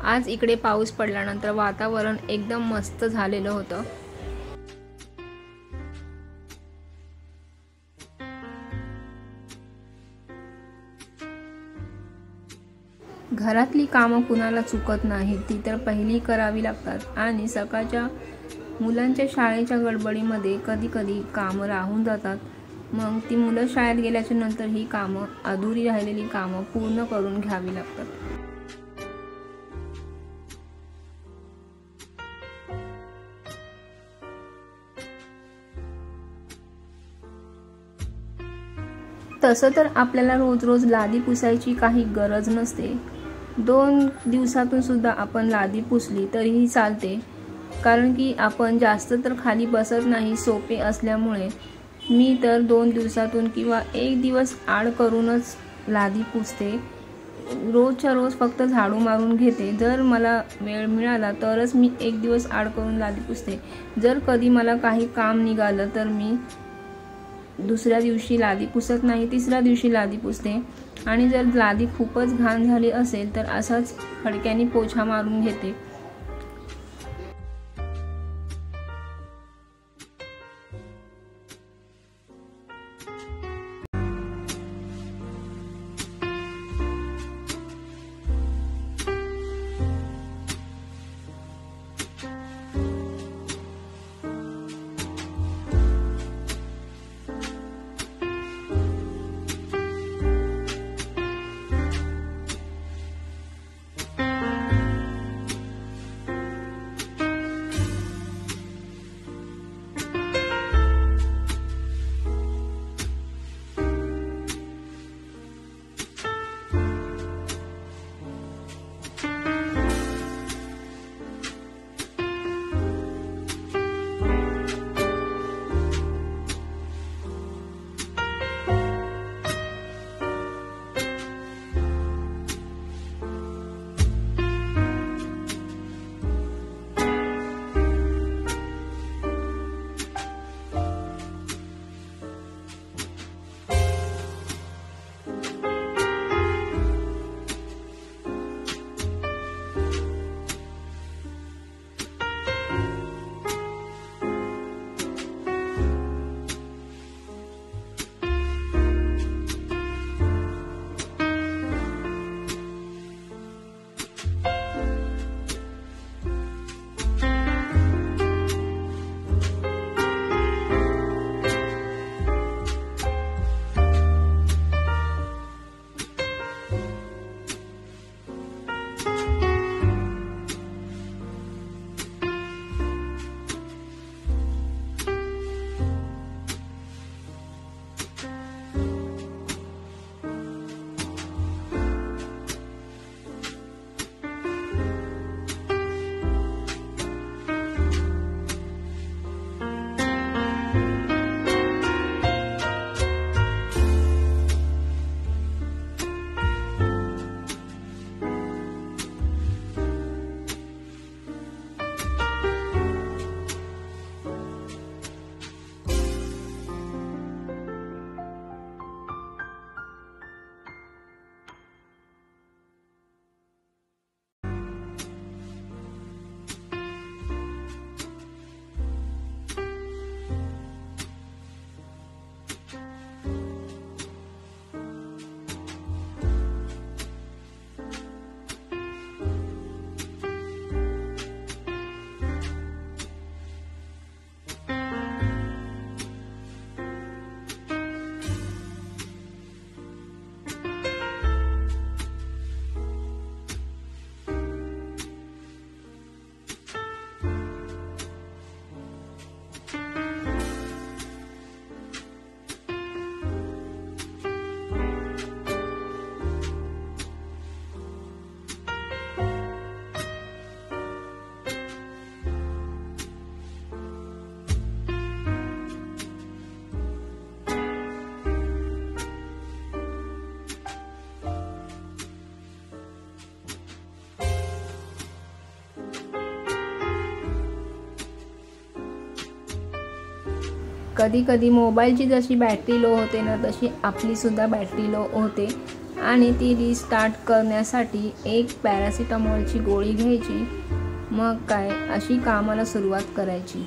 आज इकडे पाऊस पडल्यानंतर वातावरण एकदम मस्त झालेलं होतं। घरातली कामं कुणाला चुकत नाहीत, ती तर पहिली करावी लागतात आणि सकाळच्या मुलांच्या शाळेच्या गडबडीमध्ये कधी कधी कामं राहून जातात। मग ती मुलं शाळेत गेल्याच्या नंतर ही कामं, अधुरी राहिलेली कामं पूर्ण करून घ्यावी लागतात। तसं तर आपल्याला रोज रोज लादी पुसायची काही गरज नसते। 2 दिवसातून सुद्धा आपण लादी पुसली तरीही चालते, कारण की आपण जास्त तर खाली बसत नाही सोपे असल्यामुळे। मी तर 2 दिवसातून किंवा 1 दिवस आड करूनच लादी पुसते। रोजच्या रोज फक्त झाडू मारून घेते। जर मला वेळ मिळाला तरच मी 1 दिवस आड करून लादी पुसते। जर कधी मला काही काम निघालं तर मी दुसऱ्या दिवशी लादी पुसत नाही, तिसऱ्या दिवशी लादी पुसते। आणि जर लादी खूपच घाण झाली असेल तर असाच फडक्याने पोछा मारून घेते। कधी कधी मोबाईलची जशी बॅटरी लो होते ना, तशी आपली सुद्धा बॅटरी लो होते आणि ती रिस्टार्ट करण्यासाठी एक पॅरासिटामॉलची गोळी घ्यायची, मग काय अशी कामाला सुरुवात करायची।